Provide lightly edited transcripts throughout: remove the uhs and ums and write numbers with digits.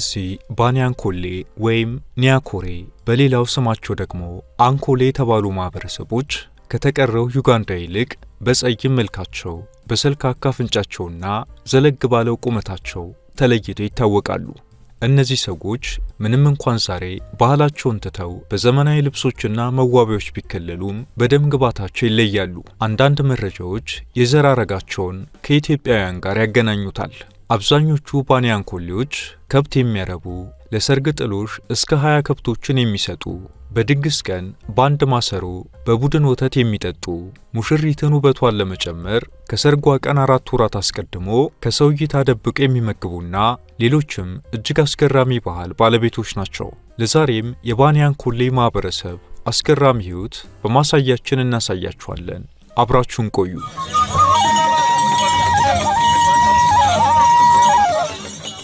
እነዚህ ባንያንኮሌ ወይም ኒያኮሬ በሌላው ስማቸው ደግሞ አንኮሌ የተባሉ ማህበረሰቦች ከተቀረው ዩጋንዳ ይልቅ በጸይም መልካቸው፣ በሰልካካ አፍንጫቸውና ዘለግ ባለው ቁመታቸው ተለይተው ይታወቃሉ። እነዚህ ሰዎች ምንም እንኳን ዛሬ ባህላቸውን ትተው በዘመናዊ ልብሶችና መዋቢያዎች ቢከለሉም በደም ግባታቸው ይለያሉ። አንዳንድ መረጃዎች የዘር ሐረጋቸውን ከኢትዮጵያውያን ጋር ያገናኙታል። አብዛኞቹ ባንያንኮሌዎች ከብት የሚያረቡ፣ ለሰርግ ጥሎሽ እስከ 20 ከብቶችን የሚሰጡ፣ በድግስ ቀን በአንድ ማሰሮ በቡድን ወተት የሚጠጡ፣ ሙሽሪትን ውበቷን ለመጨመር ከሰርጓ ቀን 4 ወራት አስቀድሞ ከሰው እይታ ደብቀው የሚመግቡና ሌሎችም እጅግ አስገራሚ ባህል ባለቤቶች ናቸው። ለዛሬም የባንያንኮሌ ማህበረሰብ አስገራሚ ሕይወት በማሳያችን እናሳያችኋለን። አብራችሁን ቆዩ።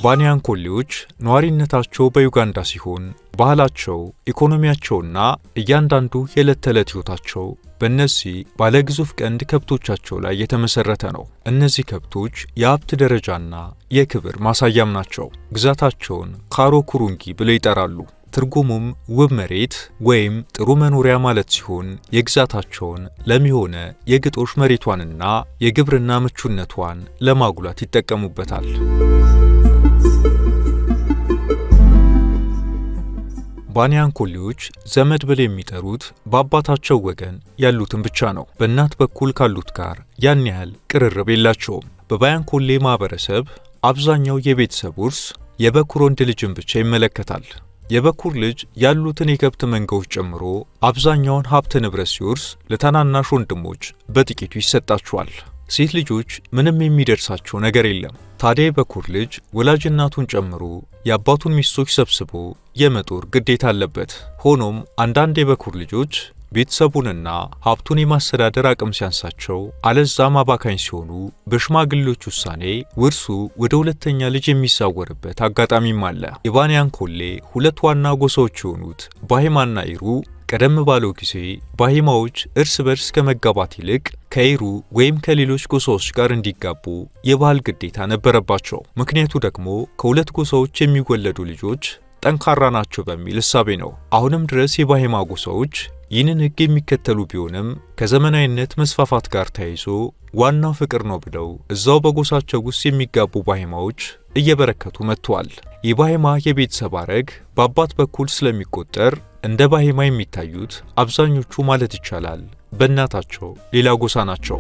ባንያንኮሌዎች ነዋሪነታቸው በዩጋንዳ ሲሆን ባህላቸው፣ ኢኮኖሚያቸውና እያንዳንዱ የዕለት ተዕለት ሕይወታቸው በእነዚህ ባለግዙፍ ቀንድ ከብቶቻቸው ላይ የተመሠረተ ነው። እነዚህ ከብቶች የሀብት ደረጃና የክብር ማሳያም ናቸው። ግዛታቸውን ካሮ ኩሩንጊ ብለው ይጠራሉ። ትርጉሙም ውብ መሬት ወይም ጥሩ መኖሪያ ማለት ሲሆን የግዛታቸውን ለም የሆነ የግጦሽ መሬቷንና የግብርና ምቹነቷን ለማጉላት ይጠቀሙበታል። ባንያንኮሌዎች ዘመድ ብለው የሚጠሩት በአባታቸው ወገን ያሉትን ብቻ ነው። በእናት በኩል ካሉት ጋር ያን ያህል ቅርርብ የላቸውም። በባንያንኮሌ ማህበረሰብ አብዛኛው የቤተሰብ ውርስ የበኩር ወንድ ልጅን ብቻ ይመለከታል። የበኩር ልጅ ያሉትን የከብት መንጋዎች ጨምሮ አብዛኛውን ሀብት ንብረት ሲወርስ ለታናናሽ ወንድሞች በጥቂቱ ይሰጣቸዋል። ሴት ልጆች ምንም የሚደርሳቸው ነገር የለም። ታዲያ የበኩር ልጅ ወላጅ እናቱን ጨምሮ የአባቱን ሚስቶች ሰብስቦ የመጦር ግዴታ አለበት። ሆኖም አንዳንድ የበኩር ልጆች ቤተሰቡንና ሀብቱን የማስተዳደር አቅም ሲያንሳቸው አለዛም አባካኝ ሲሆኑ በሽማግሌዎች ውሳኔ ውርሱ ወደ ሁለተኛ ልጅ የሚዛወርበት አጋጣሚም አለ። የባንያንኮሌ ሁለት ዋና ጎሳዎች የሆኑት ባሂማና ኢሩ ቀደም ባለው ጊዜ ባሂማዎች እርስ በርስ ከመጋባት ይልቅ ከኢሩ ወይም ከሌሎች ጎሳዎች ጋር እንዲጋቡ የባህል ግዴታ ነበረባቸው። ምክንያቱ ደግሞ ከሁለት ጎሳዎች የሚወለዱ ልጆች ጠንካራ ናቸው በሚል እሳቤ ነው። አሁንም ድረስ የባሂማ ጎሳዎች ይህንን ሕግ የሚከተሉ ቢሆንም ከዘመናዊነት መስፋፋት ጋር ተያይዞ ዋናው ፍቅር ነው ብለው እዛው በጎሳቸው ውስጥ የሚጋቡ ባሂማዎች እየበረከቱ መጥተዋል። የባሂማ የቤተሰብ ሐረግ በአባት በኩል ስለሚቆጠር እንደ ባሂማ የሚታዩት አብዛኞቹ ማለት ይቻላል በእናታቸው ሌላ ጎሳ ናቸው።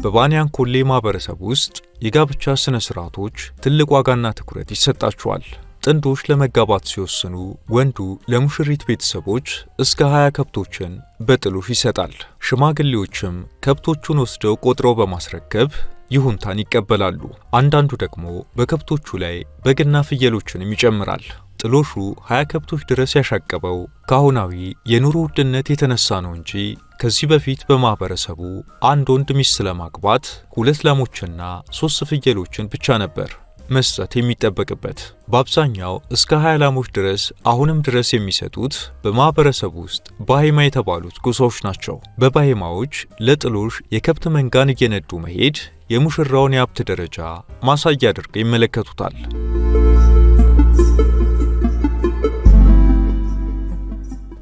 በባንያንኮሌ ማህበረሰብ ውስጥ የጋብቻ ስነ ስርዓቶች ትልቅ ዋጋና ትኩረት ይሰጣቸዋል። ጥንዶች ለመጋባት ሲወስኑ ወንዱ ለሙሽሪት ቤተሰቦች እስከ 20 ከብቶችን በጥሎሽ ይሰጣል። ሽማግሌዎችም ከብቶቹን ወስደው ቆጥረው በማስረከብ ይሁንታን ይቀበላሉ። አንዳንዱ ደግሞ በከብቶቹ ላይ በግና ፍየሎችንም ይጨምራል። ጥሎሹ 20 ከብቶች ድረስ ያሻቀበው ከአሁናዊ የኑሮ ውድነት የተነሳ ነው እንጂ ከዚህ በፊት በማህበረሰቡ አንድ ወንድ ሚስት ለማግባት 2 ላሞችና 3 ፍየሎችን ብቻ ነበር መስጠት የሚጠበቅበት። በአብዛኛው እስከ 20 ላሞች ድረስ አሁንም ድረስ የሚሰጡት በማህበረሰቡ ውስጥ ባሂማ የተባሉት ጎሳዎች ናቸው። በባሂማዎች ለጥሎሽ የከብት መንጋን እየነዱ መሄድ የሙሽራውን የሀብት ደረጃ ማሳያ አድርገው ይመለከቱታል።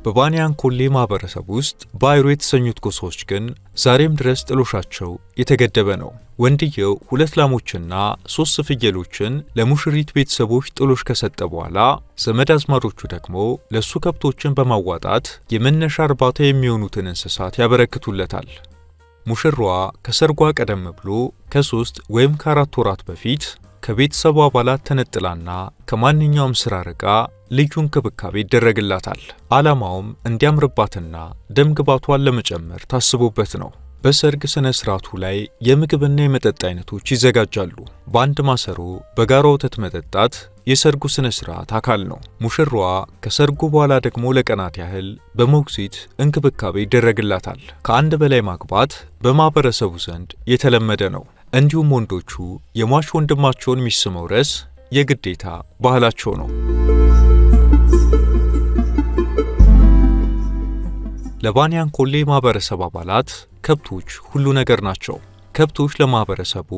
በባንያንኮሌ ማህበረሰብ ውስጥ ባይሮ የተሰኙት ጎሳዎች ግን ዛሬም ድረስ ጥሎሻቸው የተገደበ ነው። ወንድየው 2 ላሞችና 3 ፍየሎችን ለሙሽሪት ቤተሰቦች ጥሎሽ ከሰጠ በኋላ ዘመድ አዝማዶቹ ደግሞ ለሱ ከብቶችን በማዋጣት የመነሻ እርባታ የሚሆኑትን እንስሳት ያበረክቱለታል። ሙሽራዋ ከሰርጓ ቀደም ብሎ ከ3 ወይም ከ4 ወራት በፊት ከቤተሰቡ አባላት ተነጥላና ከማንኛውም ስራ ርቃ ልዩ እንክብካቤ ይደረግላታል። ዓላማውም እንዲያምርባትና ደም ግባቷን ለመጨመር ታስቦበት ነው። በሰርግ ስነ ስርዓቱ ላይ የምግብና የመጠጥ አይነቶች ይዘጋጃሉ። በአንድ ማሰሮ በጋራ ወተት መጠጣት የሰርጉ ስነ ስርዓት አካል ነው። ሙሽራዋ ከሰርጉ በኋላ ደግሞ ለቀናት ያህል በሞግዚት እንክብካቤ ይደረግላታል። ከአንድ በላይ ማግባት በማህበረሰቡ ዘንድ የተለመደ ነው። እንዲሁም ወንዶቹ የሟች ወንድማቸውን ሚስት መውረስ የግዴታ ባህላቸው ነው። ለባንያንኮሌ ማህበረሰብ አባላት ከብቶች ሁሉ ነገር ናቸው። ከብቶች ለማህበረሰቡ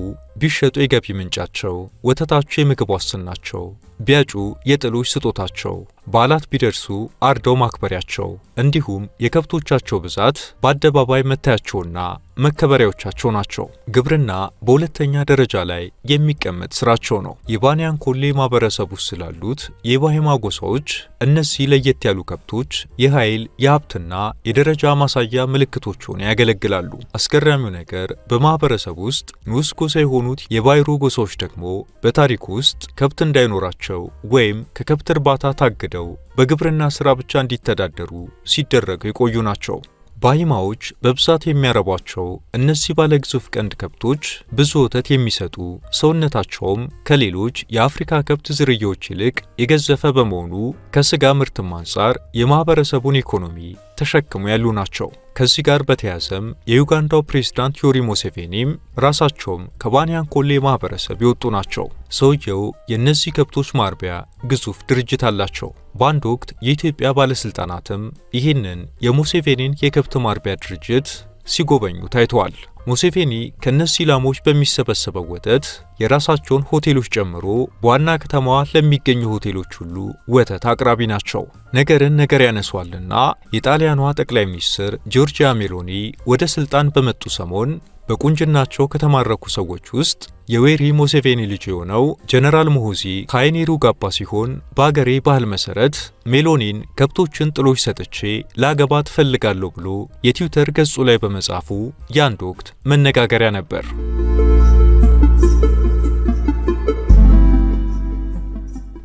ቢሸጡ የገቢ ምንጫቸው፣ ወተታቸው የምግብ ዋስትናቸው፣ ቢያጩ የጥሎች ስጦታቸው፣ በዓላት ቢደርሱ አርደው ማክበሪያቸው፣ እንዲሁም የከብቶቻቸው ብዛት በአደባባይ መታያቸውና መከበሪያዎቻቸው ናቸው። ግብርና በሁለተኛ ደረጃ ላይ የሚቀመጥ ስራቸው ነው። የባንያን ኮሌ ማህበረሰብ ውስጥ ስላሉት የባሄማ ጎሳዎች እነዚህ ለየት ያሉ ከብቶች የኃይል የሀብትና የደረጃ ማሳያ ምልክቶች ሆነው ያገለግላሉ። አስገራሚው ነገር በማህበረሰብ ውስጥ ንዑስ ጎሳ የሆኑት የባይሩ ጎሳዎች ደግሞ በታሪክ ውስጥ ከብት እንዳይኖራቸው ወይም ከከብት እርባታ ታግደው በግብርና ስራ ብቻ እንዲተዳደሩ ሲደረጉ የቆዩ ናቸው። ባሂማዎች በብዛት የሚያረቧቸው እነዚህ ባለግዙፍ ቀንድ ከብቶች ብዙ ወተት የሚሰጡ፣ ሰውነታቸውም ከሌሎች የአፍሪካ ከብት ዝርያዎች ይልቅ የገዘፈ በመሆኑ ከስጋ ምርትም አንጻር የማህበረሰቡን ኢኮኖሚ ተሸክሙ ያሉ ናቸው። ከዚህ ጋር በተያያዘም የዩጋንዳው ፕሬዝዳንት ዮዌሪ ሙሴቬኒም ራሳቸውም ከባንያን ኮሌ ማህበረሰብ የወጡ ናቸው። ሰውየው የእነዚህ ከብቶች ማርቢያ ግዙፍ ድርጅት አላቸው። በአንድ ወቅት የኢትዮጵያ ባለስልጣናትም ይህንን የሙሴቬኒን የከብት ማርቢያ ድርጅት ሲጎበኙ ታይተዋል። ሙሴቬኒ ከነዚህ ላሞች በሚሰበሰበው ወተት የራሳቸውን ሆቴሎች ጨምሮ በዋና ከተማዋ ለሚገኙ ሆቴሎች ሁሉ ወተት አቅራቢ ናቸው። ነገርን ነገር ያነሷልና የጣሊያኗ ጠቅላይ ሚኒስትር ጆርጂያ ሜሎኒ ወደ ስልጣን በመጡ ሰሞን በቁንጅናቸው ከተማረኩ ሰዎች ውስጥ የዌሪ ሙሴቬኒ ልጅ የሆነው ጀነራል ሙሁዚ ካይኔሩ ጋባ ሲሆን በአገሬ ባህል መሰረት ሜሎኒን ከብቶችን ጥሎች ሰጥቼ ላገባ ትፈልጋለሁ ብሎ የትዊተር ገጹ ላይ በመጻፉ የአንድ ወቅት መነጋገሪያ ነበር።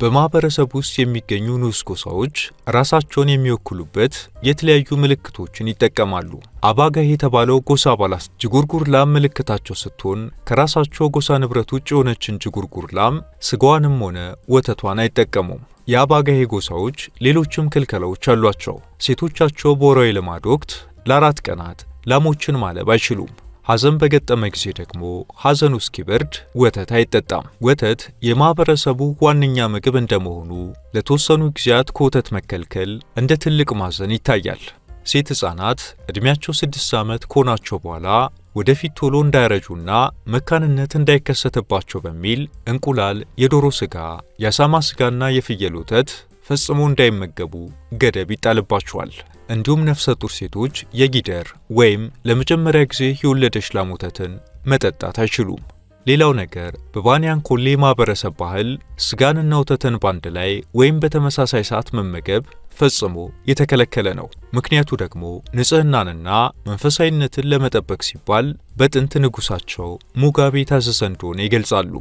በማህበረሰብ ውስጥ የሚገኙ ንዑስ ጎሳዎች ራሳቸውን የሚወክሉበት የተለያዩ ምልክቶችን ይጠቀማሉ። አባጋይ የተባለው ጎሳ አባላት ጅጉርጉር ላም ምልክታቸው ስትሆን ከራሳቸው ጎሳ ንብረት ውጭ የሆነችን ጅጉርጉር ላም ስጋዋንም ሆነ ወተቷን አይጠቀሙም። የአባጋይ ጎሳዎች ሌሎችም ክልከላዎች አሏቸው። ሴቶቻቸው በወራዊ ልማድ ወቅት ለ4 ቀናት ላሞችን ማለብ አይችሉም። ሐዘን በገጠመ ጊዜ ደግሞ ሐዘኑ እስኪበርድ ወተት አይጠጣም። ወተት የማህበረሰቡ ዋነኛ ምግብ እንደመሆኑ ለተወሰኑ ጊዜያት ከወተት መከልከል እንደ ትልቅ ማዘን ይታያል። ሴት ሕፃናት ዕድሜያቸው 6 ዓመት ከሆናቸው በኋላ ወደፊት ቶሎ እንዳያረጁና መካንነት እንዳይከሰትባቸው በሚል እንቁላል፣ የዶሮ ስጋ፣ የአሳማ ስጋና የፍየል ወተት ፈጽሞ እንዳይመገቡ ገደብ ይጣልባቸዋል። እንዲሁም ነፍሰ ጡር ሴቶች የጊደር ወይም ለመጀመሪያ ጊዜ የወለደች ላም ወተትን መጠጣት አይችሉም። ሌላው ነገር በባንያን ኮሌ ማህበረሰብ ባህል ስጋንና ወተትን ባንድ ላይ ወይም በተመሳሳይ ሰዓት መመገብ ፈጽሞ የተከለከለ ነው። ምክንያቱ ደግሞ ንጽህናንና መንፈሳዊነትን ለመጠበቅ ሲባል በጥንት ንጉሳቸው ሙጋቤ የታዘዘ እንደሆነ ይገልጻሉ።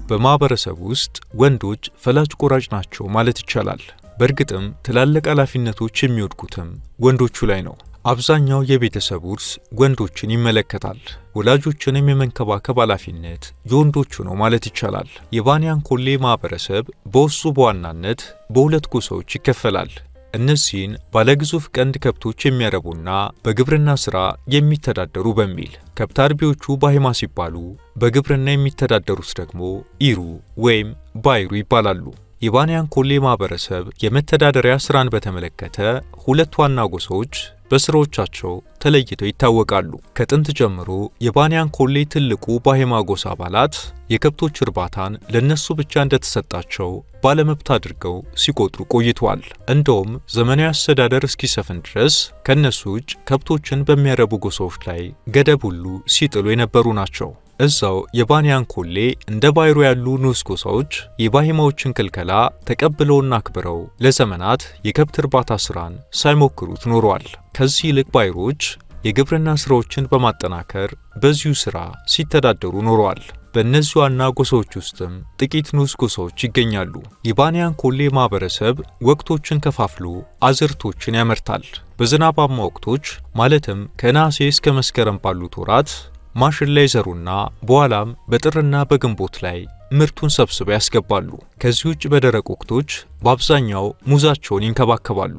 በማህበረሰብ ውስጥ ወንዶች ፈላጭ ቆራጭ ናቸው ማለት ይቻላል። በእርግጥም ትላልቅ ኃላፊነቶች የሚወድቁትም ወንዶቹ ላይ ነው። አብዛኛው የቤተሰብ ውርስ ወንዶችን ይመለከታል። ወላጆችንም የመንከባከብ ኃላፊነት የወንዶቹ ነው ማለት ይቻላል። የባንያን ኮሌ ማህበረሰብ በውስጡ በዋናነት በሁለት ጎሳዎች ይከፈላል። እነዚህን ባለግዙፍ ቀንድ ከብቶች የሚያረቡና በግብርና ሥራ የሚተዳደሩ በሚል ከብት አርቢዎቹ ባሂማ ሲባሉ በግብርና የሚተዳደሩት ደግሞ ኢሩ ወይም ባይሩ ይባላሉ። የባንያን ኮሌ ማህበረሰብ የመተዳደሪያ ሥራን በተመለከተ ሁለት ዋና ጎሳዎች በስራዎቻቸው ተለይተው ይታወቃሉ። ከጥንት ጀምሮ የባንያን ኮሌ ትልቁ ባሂማ ጎሳ አባላት የከብቶች እርባታን ለነሱ ብቻ እንደተሰጣቸው ባለመብት አድርገው ሲቆጥሩ ቆይተዋል። እንደውም ዘመናዊ አስተዳደር እስኪሰፍን ድረስ ከነሱ ውጭ ከብቶችን በሚያረቡ ጎሳዎች ላይ ገደብ ሁሉ ሲጥሉ የነበሩ ናቸው። እዛው የባንያን ኮሌ እንደ ባይሩ ያሉ ንዑስ ጎሳዎች የባሂማዎችን ክልከላ ተቀብለውና አክብረው ለዘመናት የከብት እርባታ ስራን ሳይሞክሩት ኖረዋል። ከዚህ ይልቅ ባይሮች የግብርና ስራዎችን በማጠናከር በዚሁ ስራ ሲተዳደሩ ኖረዋል። በእነዚህ ዋና ጎሳዎች ውስጥም ጥቂት ንዑስ ጎሳዎች ይገኛሉ። የባንያን ኮሌ ማህበረሰብ ወቅቶችን ከፋፍሎ አዝርቶችን ያመርታል። በዝናባማ ወቅቶች ማለትም ከነሐሴ እስከ መስከረም ባሉት ወራት ማሽላ ይዘሩና በኋላም በጥርና በግንቦት ላይ ምርቱን ሰብስበው ያስገባሉ። ከዚህ ውጭ በደረቅ ወቅቶች በአብዛኛው ሙዛቸውን ይንከባከባሉ።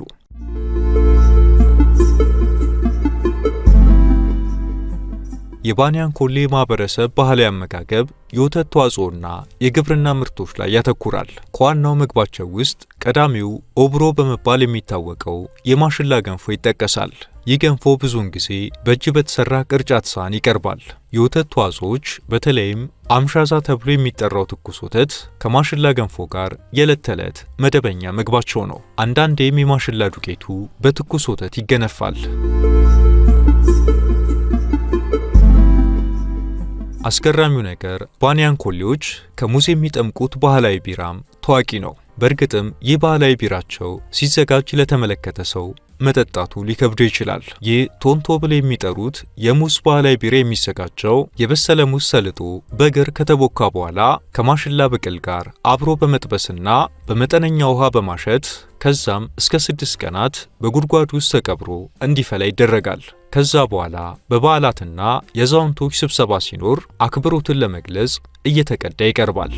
የባንያን ኮሌ ማህበረሰብ ባህላዊ አመጋገብ የወተት ተዋጽኦና የግብርና ምርቶች ላይ ያተኩራል። ከዋናው ምግባቸው ውስጥ ቀዳሚው ኦብሮ በመባል የሚታወቀው የማሽላ ገንፎ ይጠቀሳል። ይህ ገንፎ ብዙውን ጊዜ በእጅ በተሰራ ቅርጫት ሳህን ይቀርባል። የወተት ተዋጽኦች በተለይም አምሻዛ ተብሎ የሚጠራው ትኩስ ወተት ከማሽላ ገንፎ ጋር የዕለት ተዕለት መደበኛ ምግባቸው ነው። አንዳንዴም የማሽላ ዱቄቱ በትኩስ ወተት ይገነፋል። አስገራሚው ነገር ባንያን ኮሌዎች ከሙዝ የሚጠምቁት ባህላዊ ቢራም ታዋቂ ነው። በእርግጥም ይህ ባህላዊ ቢራቸው ሲዘጋጅ ለተመለከተ ሰው መጠጣቱ ሊከብደው ይችላል። ይህ ቶንቶ ብለው የሚጠሩት የሙዝ ባህላዊ ቢራ የሚዘጋጀው የበሰለ ሙዝ ሰልጦ በእግር ከተቦካ በኋላ ከማሽላ ብቅል ጋር አብሮ በመጥበስና በመጠነኛ ውሃ በማሸት ከዛም እስከ 6 ቀናት በጉድጓድ ውስጥ ተቀብሮ እንዲፈላ ይደረጋል። ከዛ በኋላ በበዓላትና የአዛውንቶች ስብሰባ ሲኖር አክብሮትን ለመግለጽ እየተቀዳ ይቀርባል።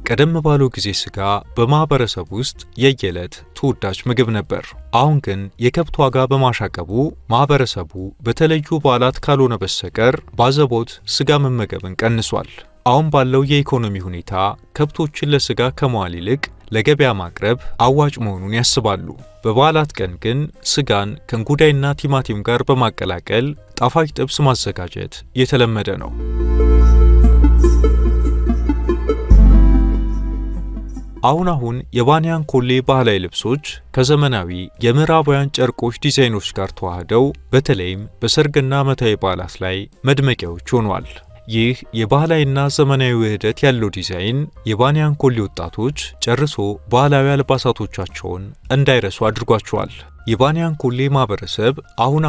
ቀደም ባለው ጊዜ ስጋ በማህበረሰብ ውስጥ የየዕለት ተወዳጅ ምግብ ነበር። አሁን ግን የከብት ዋጋ በማሻቀቡ ማህበረሰቡ በተለዩ በዓላት ካልሆነ በስተቀር ባዘቦት ስጋ መመገብን ቀንሷል። አሁን ባለው የኢኮኖሚ ሁኔታ ከብቶችን ለስጋ ከመዋል ይልቅ ለገበያ ማቅረብ አዋጭ መሆኑን ያስባሉ። በበዓላት ቀን ግን ስጋን ከእንጉዳይና ቲማቲም ጋር በማቀላቀል ጣፋጭ ጥብስ ማዘጋጀት የተለመደ ነው። አሁን የባንያን ኮሌ ባህላዊ ልብሶች ከዘመናዊ የምዕራባውያን ጨርቆች ዲዛይኖች ጋር ተዋህደው በተለይም በሰርግና ዓመታዊ በዓላት ላይ መድመቂያዎች ሆነዋል። ይህ የባህላዊና ዘመናዊ ውህደት ያለው ዲዛይን የባንያን ኮሌ ወጣቶች ጨርሶ ባህላዊ አልባሳቶቻቸውን እንዳይረሱ አድርጓቸዋል። የባንያን ኮሌ ማህበረሰብ አሁን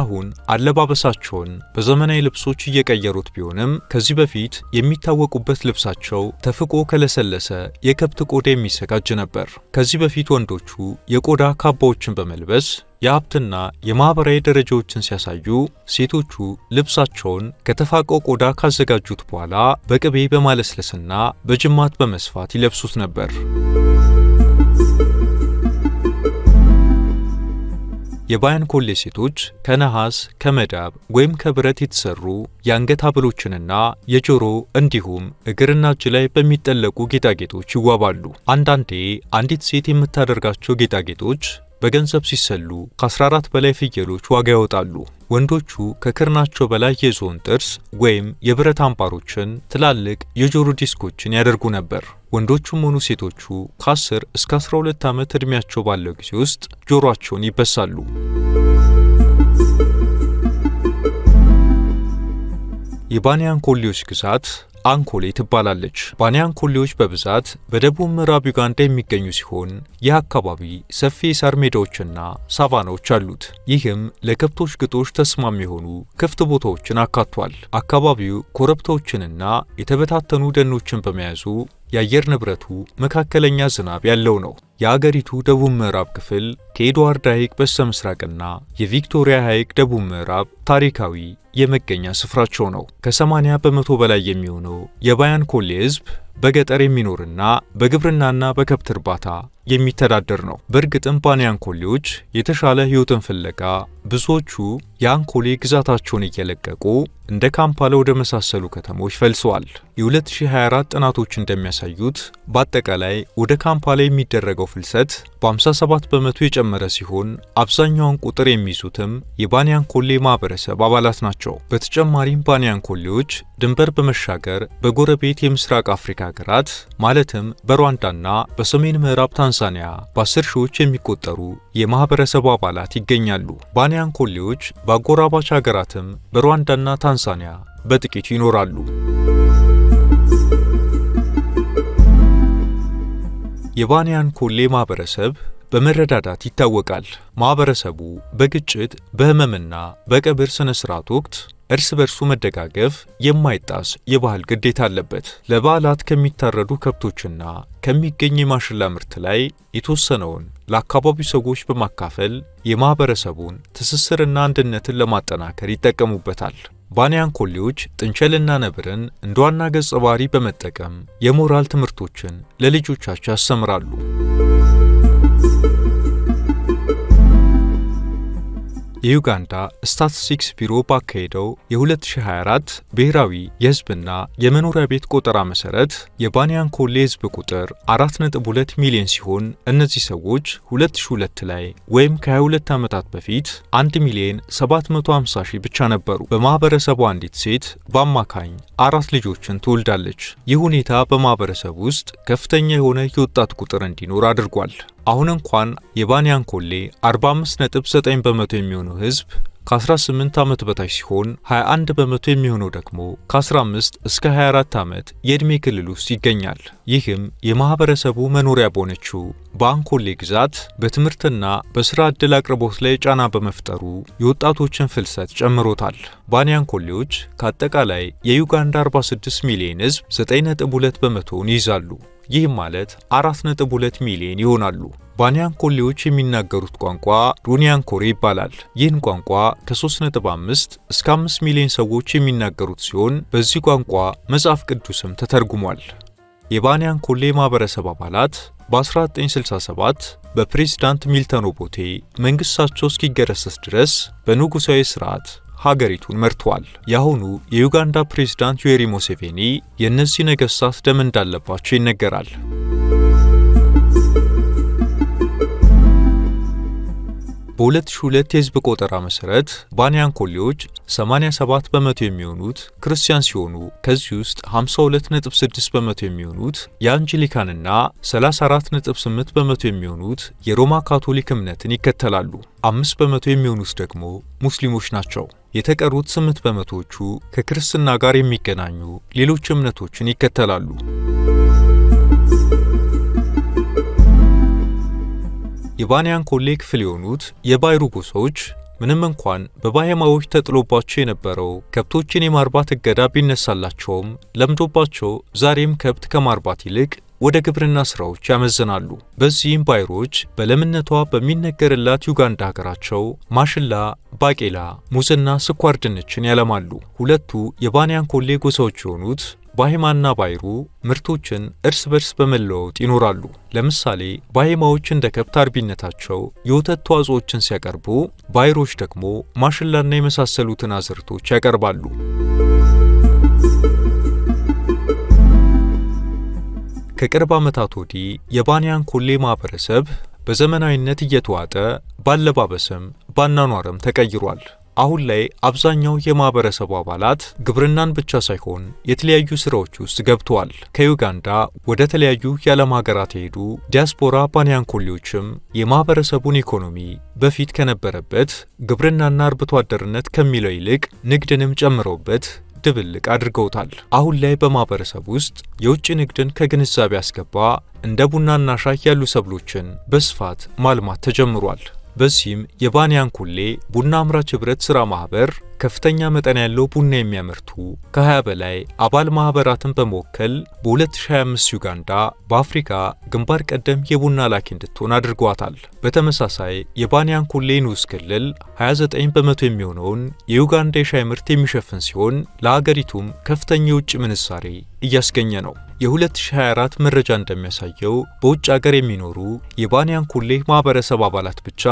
አለባበሳቸውን በዘመናዊ ልብሶች እየቀየሩት ቢሆንም ከዚህ በፊት የሚታወቁበት ልብሳቸው ተፍቆ ከለሰለሰ የከብት ቆዳ የሚዘጋጅ ነበር። ከዚህ በፊት ወንዶቹ የቆዳ ካባዎችን በመልበስ የሀብትና የማህበራዊ ደረጃዎችን ሲያሳዩ፣ ሴቶቹ ልብሳቸውን ከተፋቀው ቆዳ ካዘጋጁት በኋላ በቅቤ በማለስለስና በጅማት በመስፋት ይለብሱት ነበር። የባንያን ኮሌ ሴቶች ከነሐስ፣ ከመዳብ ወይም ከብረት የተሰሩ የአንገት ሐብሎችንና የጆሮ እንዲሁም እግርና እጅ ላይ በሚጠለቁ ጌጣጌጦች ይዋባሉ። አንዳንዴ አንዲት ሴት የምታደርጋቸው ጌጣጌጦች በገንዘብ ሲሰሉ ከ14 በላይ ፍየሎች ዋጋ ያወጣሉ። ወንዶቹ ከክርናቸው በላይ የዝሆን ጥርስ ወይም የብረት አምባሮችን፣ ትላልቅ የጆሮ ዲስኮችን ያደርጉ ነበር። ወንዶቹም ሆኑ ሴቶቹ ከ10 እስከ 12 ዓመት ዕድሜያቸው ባለው ጊዜ ውስጥ ጆሮአቸውን ይበሳሉ። የባንያን ኮሌዎች ግዛት አንኮሌ ትባላለች። ባንያን ኮሌዎች በብዛት በደቡብ ምዕራብ ዩጋንዳ የሚገኙ ሲሆን ይህ አካባቢ ሰፊ የሳር ሜዳዎችና ሳቫናዎች አሉት። ይህም ለከብቶች ግጦሽ ተስማሚ የሆኑ ክፍት ቦታዎችን አካቷል። አካባቢው ኮረብታዎችንና የተበታተኑ ደኖችን በመያዙ የአየር ንብረቱ መካከለኛ ዝናብ ያለው ነው። የአገሪቱ ደቡብ ምዕራብ ክፍል ከኤድዋርድ ሐይቅ በስተምስራቅና የቪክቶሪያ ሐይቅ ደቡብ ምዕራብ ታሪካዊ የመገኛ ስፍራቸው ነው። ከ80 በመቶ በላይ የሚሆነው የባንያን ኮሌ ሕዝብ በገጠር የሚኖርና በግብርናና በከብት እርባታ የሚተዳደር ነው። በእርግጥም ባንያን ኮሌዎች የተሻለ ሕይወትን ፍለጋ ብዙዎቹ የአንኮሌ ግዛታቸውን እየለቀቁ እንደ ካምፓላ ወደ መሳሰሉ ከተሞች ፈልሰዋል። የ2024 ጥናቶች እንደሚያሳዩት በአጠቃላይ ወደ ካምፓላ የሚደረገው ፍልሰት በ57 በመቶ የጨመረ ሲሆን አብዛኛውን ቁጥር የሚይዙትም የባንያን ኮሌ ማህበረሰብ አባላት ናቸው። በተጨማሪም ባንያን ኮሌዎች ድንበር በመሻገር በጎረቤት የምስራቅ አፍሪካ ሀገራት ማለትም በሩዋንዳና በሰሜን ምዕራብ ታንዛኒያ በ10 ሺዎች የሚቆጠሩ የማህበረሰቡ አባላት ይገኛሉ። ባንያን ኮሌዎች በአጎራባች ሀገራትም በሩዋንዳና ታንዛኒያ በጥቂቱ ይኖራሉ። የባንያን ኮሌ ማህበረሰብ በመረዳዳት ይታወቃል። ማህበረሰቡ በግጭት በህመምና በቀብር ስነ ስርዓት ወቅት እርስ በርሱ መደጋገፍ የማይጣስ የባህል ግዴታ አለበት። ለበዓላት ከሚታረዱ ከብቶችና ከሚገኝ የማሽላ ምርት ላይ የተወሰነውን ለአካባቢው ሰዎች በማካፈል የማህበረሰቡን ትስስርና አንድነትን ለማጠናከር ይጠቀሙበታል። ባንያን ኮሌዎች ጥንቸልና ነብርን እንደ ዋና ገጸ ባህሪ በመጠቀም የሞራል ትምህርቶችን ለልጆቻቸው ያስተምራሉ። የዩጋንዳ ስታቲስቲክስ ቢሮ ባካሄደው የ2024 ብሔራዊ የሕዝብና የመኖሪያ ቤት ቆጠራ መሠረት የባኒያንኮሌ ሕዝብ ቁጥር 4.2 ሚሊዮን ሲሆን እነዚህ ሰዎች 2002 ላይ ወይም ከ22 ዓመታት በፊት 1,750,000 ብቻ ነበሩ። በማኅበረሰቡ አንዲት ሴት በአማካኝ 4 ልጆችን ትወልዳለች። ይህ ሁኔታ በማኅበረሰቡ ውስጥ ከፍተኛ የሆነ የወጣት ቁጥር እንዲኖር አድርጓል። አሁን እንኳን የባኒያንኮሌ 45.9 በመቶ የሚሆነው ሕዝብ ከ18 ዓመት በታች ሲሆን 21 በመቶ የሚሆነው ደግሞ ከ15 እስከ 24 ዓመት የዕድሜ ክልል ውስጥ ይገኛል። ይህም የማኅበረሰቡ መኖሪያ በሆነችው በአንኮሌ ግዛት በትምህርትና በሥራ ዕድል አቅርቦት ላይ ጫና በመፍጠሩ የወጣቶችን ፍልሰት ጨምሮታል። ባኒያንኮሌዎች ከአጠቃላይ የዩጋንዳ 46 ሚሊዮን ሕዝብ 9.2 በመቶውን ይይዛሉ። ይህም ማለት 4.2 ሚሊዮን ይሆናሉ። ባኒያንኮሌዎች የሚናገሩት ቋንቋ ሩኒያንኮሬ ይባላል። ይህን ቋንቋ ከ3.5 እስከ 5 ሚሊዮን ሰዎች የሚናገሩት ሲሆን በዚህ ቋንቋ መጽሐፍ ቅዱስም ተተርጉሟል። የባኒያንኮሌ ማኅበረሰብ አባላት በ1967 በፕሬዝዳንት ሚልተን ኦቦቴ መንግሥታቸው እስኪገረሰስ ድረስ በንጉሣዊ ሥርዓት ሀገሪቱን መርተዋል። የአሁኑ የዩጋንዳ ፕሬዝዳንት ዩዌሪ ሙሴቬኒ የእነዚህ ነገሥታት ደም እንዳለባቸው ይነገራል። በ2002 የሕዝብ ቆጠራ መሠረት ባኒያንኮሌዎች 87 በመቶ የሚሆኑት ክርስቲያን ሲሆኑ ከዚህ ውስጥ 52.6 በመቶ የሚሆኑት የአንጂሊካንና 34.8 በመቶ የሚሆኑት የሮማ ካቶሊክ እምነትን ይከተላሉ። 5 በመቶ የሚሆኑት ደግሞ ሙስሊሞች ናቸው። የተቀሩት 8 በመቶዎቹ ከክርስትና ጋር የሚገናኙ ሌሎች እምነቶችን ይከተላሉ። የባኒያንኮሌ ክፍል የሆኑት የባይሩ ጎሳዎች ምንም እንኳን በባሄማዎች ተጥሎባቸው የነበረው ከብቶችን የማርባት እገዳ ቢነሳላቸውም ለምዶባቸው ዛሬም ከብት ከማርባት ይልቅ ወደ ግብርና ሥራዎች ያመዝናሉ። በዚህም ባይሮች በለምነቷ በሚነገርላት ዩጋንዳ ሀገራቸው ማሽላ፣ ባቄላ፣ ሙዝና ስኳር ድንችን ያለማሉ። ሁለቱ የባኒያንኮሌ ጎሳዎች የሆኑት ባሄማና ባይሩ ምርቶችን እርስ በርስ በመለዋወጥ ይኖራሉ። ለምሳሌ ባሄማዎች እንደ ከብት አርቢነታቸው የወተት ተዋጽኦችን ሲያቀርቡ፣ ባይሮች ደግሞ ማሽላና የመሳሰሉትን አዝርቶች ያቀርባሉ። ከቅርብ ዓመታት ወዲህ የባኒያንኮሌ ማኅበረሰብ በዘመናዊነት እየተዋጠ ባለባበስም ባኗኗርም ተቀይሯል። አሁን ላይ አብዛኛው የማኅበረሰቡ አባላት ግብርናን ብቻ ሳይሆን የተለያዩ ሥራዎች ውስጥ ገብተዋል። ከዩጋንዳ ወደ ተለያዩ የዓለም ሀገራት የሄዱ ዲያስፖራ ባኒያንኮሌዎችም የማኅበረሰቡን ኢኮኖሚ በፊት ከነበረበት ግብርናና አርብቶ አደርነት ከሚለው ይልቅ ንግድንም ጨምረውበት ድብልቅ አድርገውታል። አሁን ላይ በማኅበረሰብ ውስጥ የውጭ ንግድን ከግንዛቤ ያስገባ እንደ ቡናና ሻይ ያሉ ሰብሎችን በስፋት ማልማት ተጀምሯል። በዚህም የባኒያንኮሌ ቡና አምራች ኅብረት ሥራ ማኅበር ከፍተኛ መጠን ያለው ቡና የሚያመርቱ ከ20 በላይ አባል ማኅበራትን በመወከል በ2025 ዩጋንዳ በአፍሪካ ግንባር ቀደም የቡና ላኪ እንድትሆን አድርጓታል። በተመሳሳይ የባኒያንኮሌ ንዑስ ክልል 29 በመቶ የሚሆነውን የዩጋንዳ የሻይ ምርት የሚሸፍን ሲሆን ለአገሪቱም ከፍተኛ የውጭ ምንዛሬ እያስገኘ ነው። የ2024 መረጃ እንደሚያሳየው በውጭ አገር የሚኖሩ የባኒያንኮሌ ማኅበረሰብ አባላት ብቻ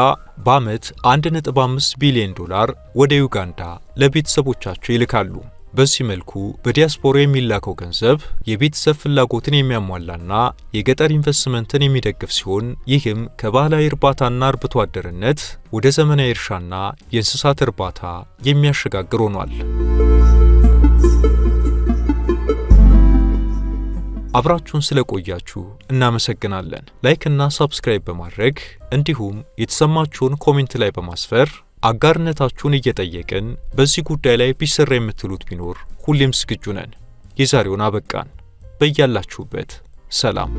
በዓመት 1.5 ቢሊዮን ዶላር ወደ ዩጋንዳ ለቤተሰቦቻቸው ይልካሉ። በዚህ መልኩ በዲያስፖራ የሚላከው ገንዘብ የቤተሰብ ፍላጎትን የሚያሟላና የገጠር ኢንቨስትመንትን የሚደግፍ ሲሆን ይህም ከባህላዊ እርባታና አርብቶ አደርነት ወደ ዘመናዊ እርሻና የእንስሳት እርባታ የሚያሸጋግር ሆኗል። አብራችሁን ስለቆያችሁ እናመሰግናለን። ላይክ እና ሰብስክራይብ በማድረግ እንዲሁም የተሰማችሁን ኮሜንት ላይ በማስፈር አጋርነታችሁን እየጠየቅን በዚህ ጉዳይ ላይ ቢሰራ የምትሉት ቢኖር ሁሌም ዝግጁ ነን። የዛሬውን አበቃን። በያላችሁበት ሰላም